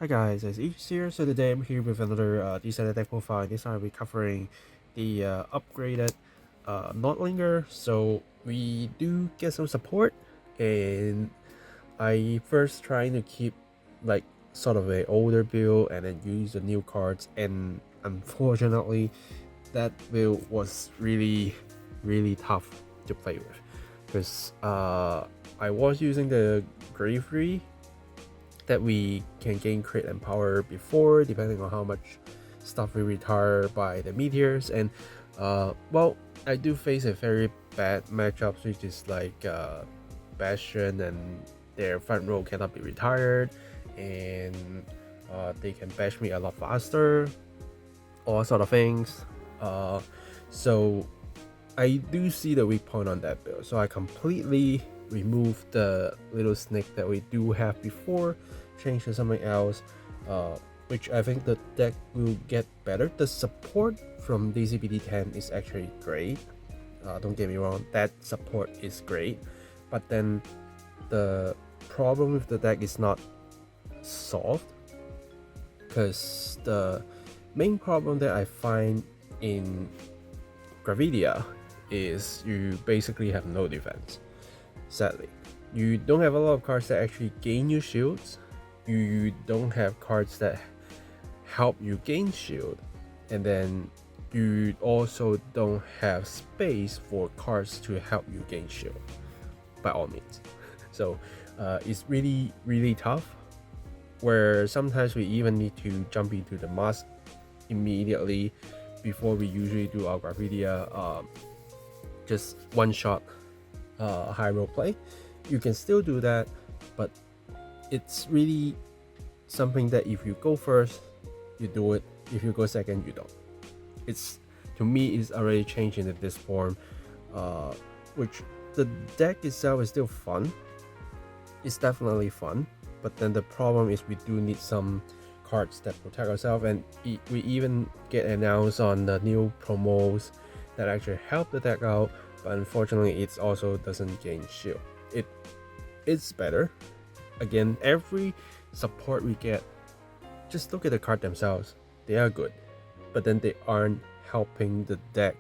Hi guys, it's Ish here. So today I'm here with another DZBT deck profile. This time we're covering the upgraded Nordlinger. So we do get some support, and I first trying to keep like sort of a older build and then use the new cards, and unfortunately that build was really tough to play with because I was using the Gravidia that we can gain crit and power before, depending on how much stuff we retire by the meteors. And well, I do face a very bad matchup, which is like Bastion, and their front row cannot be retired, and they can bash me a lot faster, all sort of things. So I do see the weak point on that build, so I completely remove the little snake that we do have before, change to something else, which I think the deck will get better. The support from DZBT10 is actually great, don't get me wrong, that support is great, but then the problem with the deck is not solved, because the main problem that I find in Gravidia is you basically have no defense. Sadly, you don't have a lot of cards that actually gain you shields. You don't have cards that help you gain shield, and then you also don't have space for cards to help you gain shield by all means. So it's really tough, where sometimes we even need to jump into the mask immediately before we usually do our Gravidia just one shot high roll play. You can still do that, but it's really something that if you go first, you do it. If you go second, you don't. It's, to me, it's already changed into this form, which the deck itself is still fun. It's definitely fun, but then the problem is we do need some cards that protect ourselves, and we even get announced on the new promos that actually help the deck out, but unfortunately it also doesn't gain shield. It's better. Again, every support we get, just look at the card themselves, they are good, but then they aren't helping the deck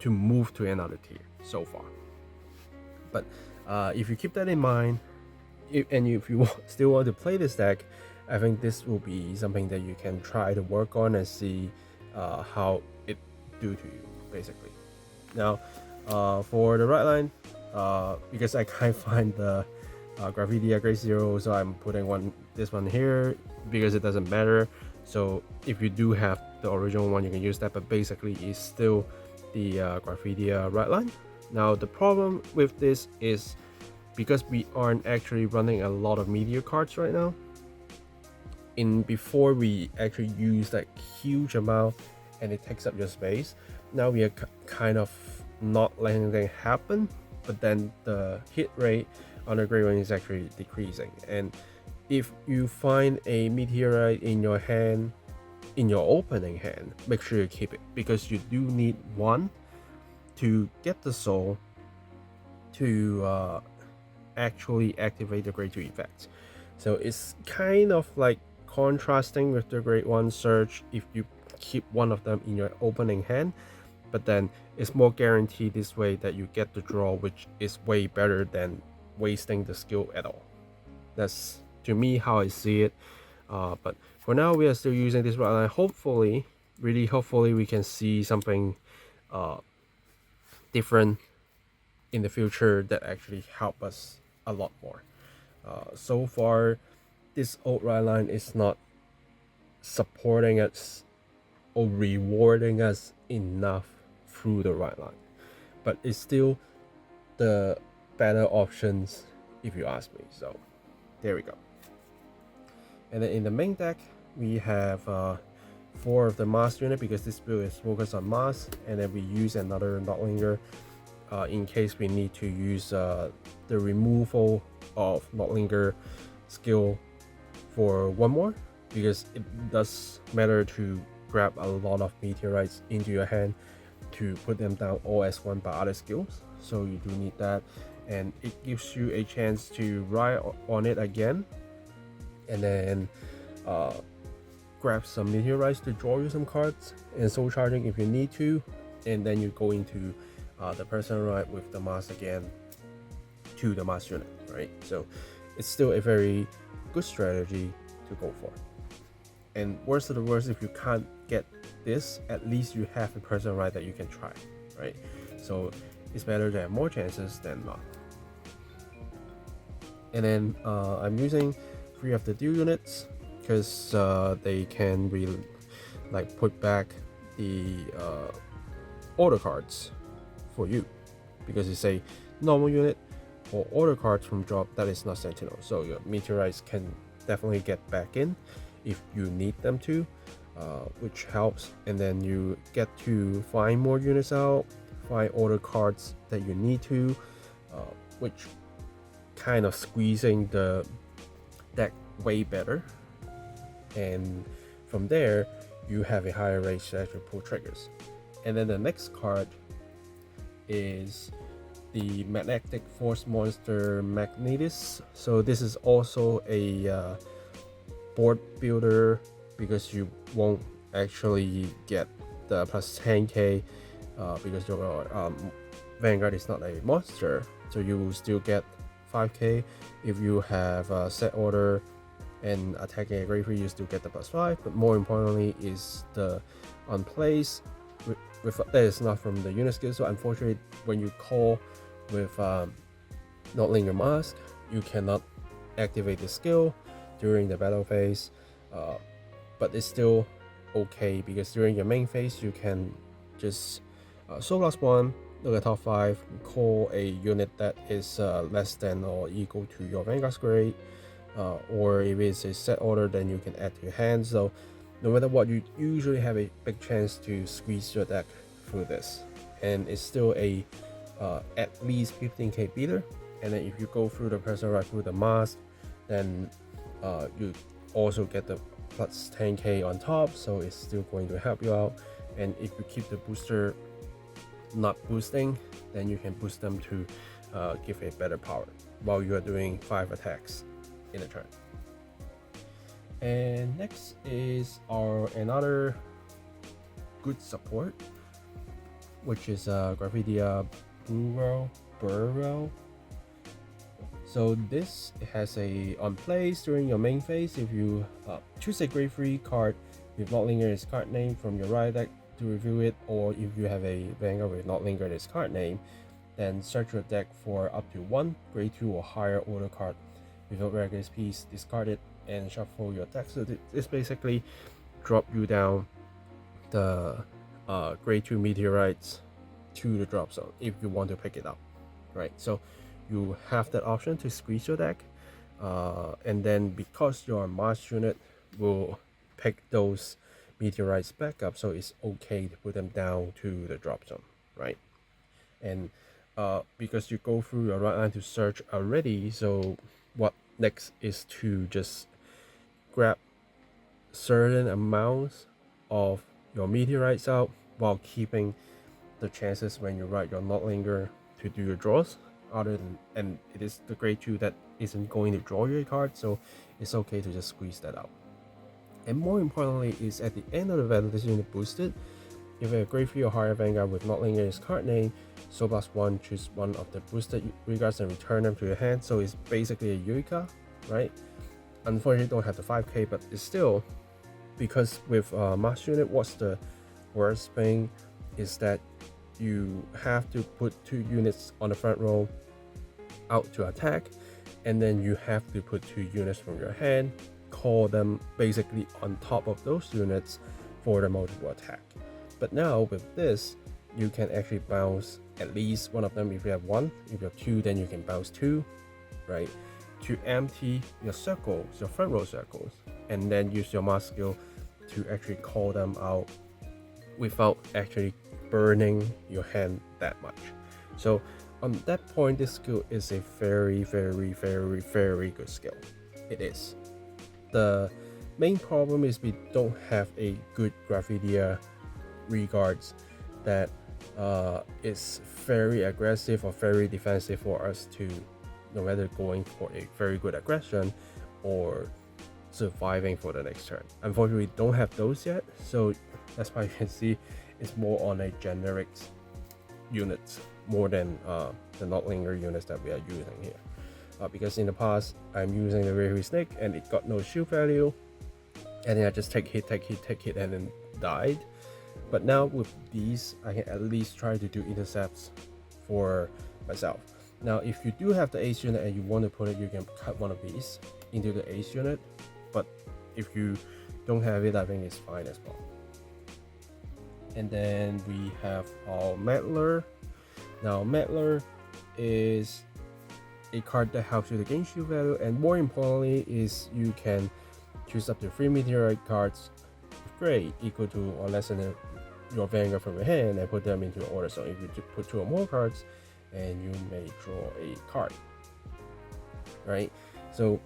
to move to another tier so far. But if you keep that in mind, and if you still want to play this deck, I think this will be something that you can try to work on and see how it do to you, basically. Now, for the right line, because I can't find the Gravidia Grade 0, so I'm putting this one here because it doesn't matter. So if you do have the original one, you can use that, but basically it's still the Gravidia right line. Now the problem with this is because we aren't actually running a lot of meteor cards right now. Before we actually use like huge amount and it takes up your space, now we are kind of not letting anything happen, but then the hit rate on the grade 1 is actually decreasing. And if you find a meteorite in your hand, in your opening hand, make sure you keep it, because you do need one to get the soul to actually activate the grade 2 effects. So it's kind of like contrasting with the grade 1 surge if you keep one of them in your opening hand, but then it's more guaranteed this way that you get the draw, which is way better than wasting the skill at all. That's, to me, how I see it. But for now, we are still using this right line. Hopefully, really hopefully, we can see something different in the future that actually help us a lot more. So far, this old right line is not supporting us or rewarding us enough through the right line, but it's still the better options if you ask me. So there we go. And then in the main deck, we have 4 of the mask unit, because this build is focused on mask, and then we use another Nordlinger in case we need to use the removal of Nordlinger skill for one more, because it does matter to grab a lot of meteorites into your hand to put them down all as one by other skills. So you do need that, and it gives you a chance to ride on it again and then grab some meteorites to draw you some cards and soul charging if you need to, and then you go into the personal ride with the mask again to the mask unit, right? So it's still a very good strategy to go for. And worst of the worst, if you can't get this, at least you have a personal ride that you can try, right? So it's better to have more chances than not. And then I'm using 3 of the dual units because they can really like put back the order cards for you, because it's a normal unit or order cards from drop that is not sentinel, so your meteorites can definitely get back in if you need them to, which helps. And then you get to find more units out, find order cards that you need to, which kind of squeezing the deck way better. And from there you have a higher range to actually pull triggers. And then the next card is the Magnetic Force Monster Magnetis. So this is also a board builder, because you won't actually get the plus 10k because your Vanguard is not a monster, so you will still get 5k. If you have a set order and attacking a Graveyard, you still get the plus 5, but more importantly is the on place with that is not from the unit skill. So unfortunately, when you call with Nordlinger mask, you cannot activate the skill during the battle phase, but it's still okay, because during your main phase you can just soul blast 1, look at top 5, call a unit that is less than or equal to your Vanguard's grade, or if it's a set order, then you can add to your hand. So no matter what, you usually have a big chance to squeeze your deck through this, and it's still a at least 15k beater. And then if you go through the personal ride through the mask, then you also get the plus 10k on top, so it's still going to help you out. And if you keep the booster not boosting, then you can boost them to give a better power while you are doing 5 attacks in a turn. And next is our another good support, which is Gravidia Nordlinger. So this has a on place during your main phase. If you choose a grade 3 card with Nordlinger's card name from your riot deck to review it, or if you have a Vanguard with Nordlinger's card name, then search your deck for up to 1 grade 2 or higher order card without regular piece, discard it and shuffle your deck. So this basically drop you down the grade 2 meteorites to the drop zone if you want to pick it up, right? So you have that option to squeeze your deck, and then because your Mars unit will pick those meteorites back up, so it's okay to put them down to the drop zone, right? And because you go through your right line to search already, so what next is to just grab certain amounts of your meteorites out while keeping the chances when you ride your Nordlinger to do your draws. Other than, and it is the grade 2 that isn't going to draw you a card, so it's okay to just squeeze that out. And more importantly is at the end of the battle, this unit boosted. If you have a grade 3 or higher Vanguard with Nordlinger's card name, Soul Blast 1, choose one of the boosted regards and return them to your hand. So it's basically a Eureka, right? Unfortunately, don't have the 5k, but it's still, because with Master Unit, what's the worst thing is that you have to put 2 units on the front row out to attack, and then you have to put 2 units from your hand, call them basically on top of those units for the multiple attack. But now with this, you can actually bounce at least one of them. If you have 1, if you have 2, then you can bounce 2, right? To empty your circles, your front row circles, and then use your mask skill to actually call them out without actually burning your hand that much. So on that point, this skill is a very good skill. It is. The main problem is we don't have a good Gravidia regards that is very aggressive or very defensive for us to, no matter going for a very good aggression or surviving for the next turn. Unfortunately, we don't have those yet, so that's why you can see it's more on a generic units more than the Nordlinger units that we are using here. Because in the past, I'm using the Railway Snake and it got no shield value, and then I just take hit, and then died. But now with these, I can at least try to do intercepts for myself. Now, if you do have the ace unit and you want to put it, you can cut one of these into the ace unit. But if you don't have it, I think it's fine as well. And then we have our Meddler. Now, Meddler is a card that helps you to gain shield value, and more importantly is you can choose up to 3 meteorite cards with grade equal to or less than your Vanguard from your hand and put them into your order. So if you put 2 or more cards, and you may draw a card, right? So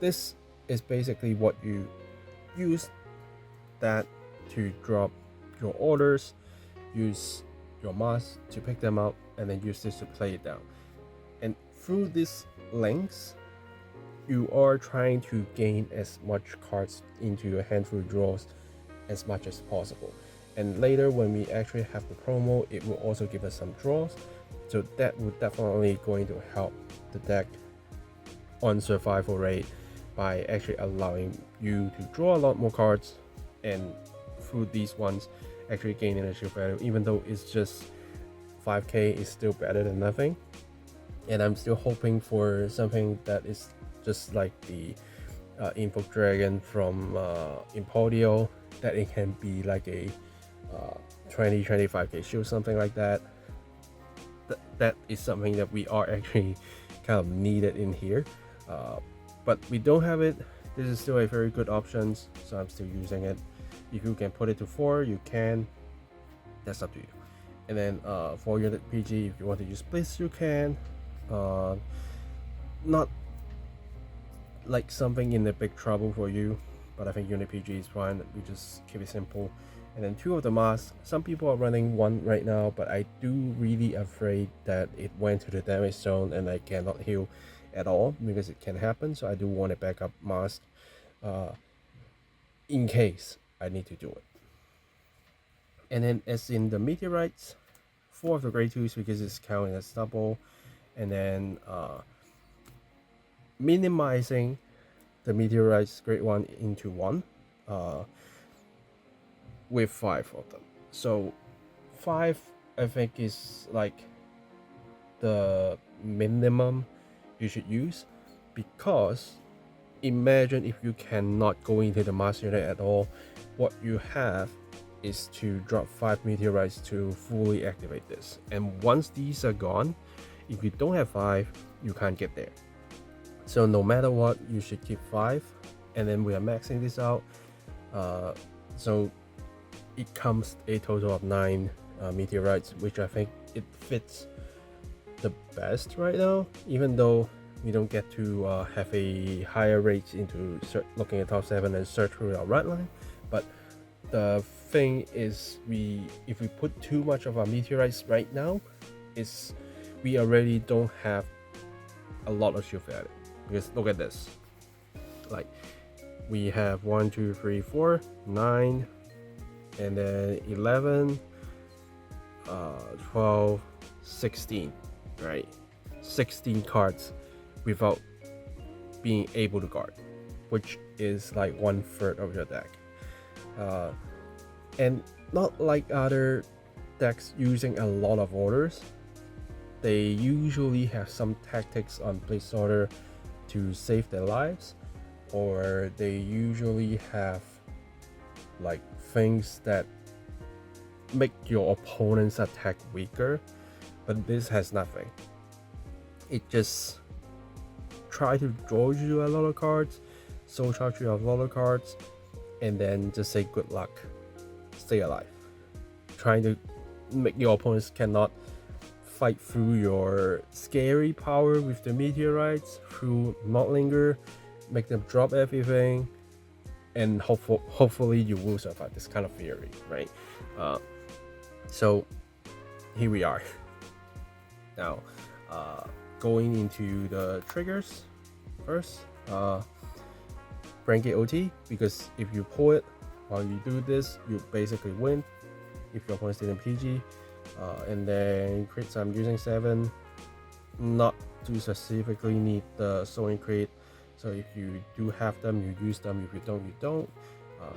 this is basically what you use that to drop your orders, use your mask to pick them up, and then use this to play it down. And through these links, you are trying to gain as much cards into your hand through draws as much as possible. And later when we actually have the promo, it will also give us some draws. So that would definitely going to help the deck on survival rate by actually allowing you to draw a lot more cards, and through these ones actually gaining a shield value. Even though it's just 5k, is still better than nothing. And I'm still hoping for something that is just like the Info Dragon from Emporio, that it can be like a 20-25k shield, something like that. That is something that we are actually kind of needed in here, but we don't have it. This is still a very good option, so I'm still using it. If you can put it to 4, you can. That's up to you. And then for unit PG, if you want to use Blitz, you can. Not like something in the big trouble for you, but I think unit PG is fine. We just keep it simple. And then 2 of the masks. Some people are running 1 right now, but I do really afraid that it went to the damage zone and I cannot heal at all, because it can happen. So I do want a backup mask in case I need to do it. And then as in the meteorites, 4 of the grade 2s because it's counting as double, and then minimizing the meteorites grade 1 into 1 with 5 of them. So 5 I think is like the minimum you should use, because imagine if you cannot go into the master unit at all, what you have is to drop 5 meteorites to fully activate this. And once these are gone, if you don't have 5, you can't get there. So no matter what, you should keep 5. And then we are maxing this out. So it comes a total of 9 meteorites, which I think it fits the best right now, even though we don't get to have a higher rate into looking at top 7 and search through our red line. But the thing is, if we put too much of our meteorites right now, we already don't have a lot of shield value. Because look at this, like we have 1, 2, 3, 4, 9, and then 11, 12, 16, right? 16 cards without being able to guard, which is like 1/3 of your deck. And not like other decks using a lot of orders, they usually have some tactics on place order to save their lives, or they usually have like things that make your opponent's attack weaker. But this has nothing. It just try to draw you a lot of cards, soul charge you a lot of cards, and then just say good luck, stay alive. Trying to make your opponents cannot fight through your scary power with the meteorites through Nordlinger, make them drop everything, and hopefully you will survive this kind of theory, right? So here we are. Now, going into the triggers first. Frankie OT, because if you pull it while you do this, you basically win if your opponent's in PG. And then crits, I'm using 7, not to specifically need the sewing crit. So if you do have them, you use them. If you don't, you don't.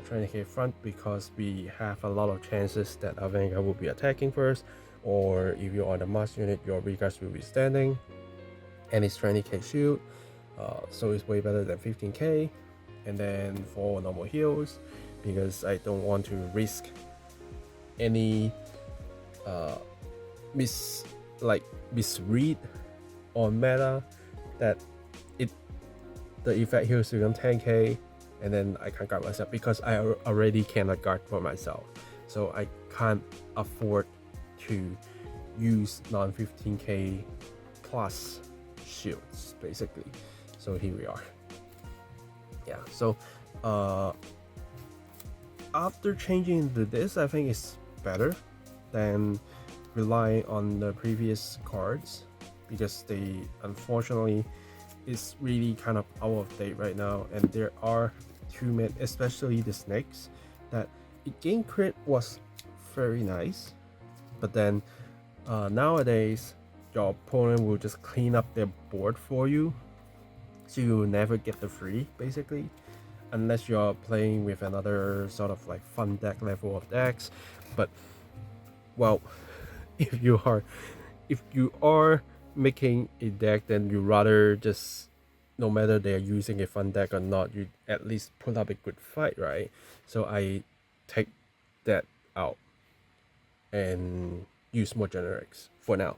Trying to hit front because we have a lot of chances that our Vanguard will be attacking first, or if you're on the mass unit, your regards will be standing, and it's 20k shield, so it's way better than 15k. And then for normal heals, because I don't want to risk any misread on meta that the effect heals you on 10k, and then I can't guard myself because I already cannot guard for myself, so I can't afford to use non-15k plus shields basically. So here we are. Yeah, so after changing to this, I think it's better than relying on the previous cards, because they unfortunately is really kind of out of date right now, and there are too many, especially the snakes, that it gain crit was very nice, but then nowadays your opponent will just clean up their board for you, so you will never get the free basically, unless you're playing with another sort of like fun deck level of decks. But well, if you are making a deck, then you rather just, no matter they're using a fun deck or not, you at least put up a good fight, right? So I take that out and use more generics for now.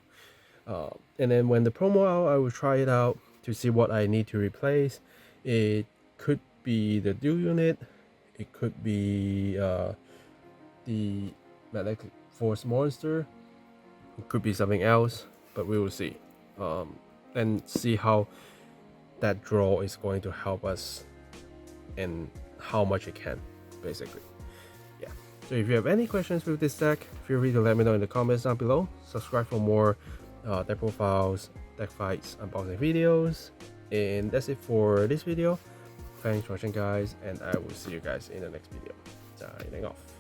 And then when the promo out, I will try it out to see what I need to replace. It could be the dual unit, it could be the magnetic force monster, it could be something else, but we will see. And see how that draw is going to help us and how much it can basically. Yeah, so if you have any questions with this deck, feel free to let me know in the comments down below. Subscribe for more deck profiles, deck fights, unboxing videos, and that's it for this video. Thanks for watching guys, and I will see you guys in the next video. Signing off.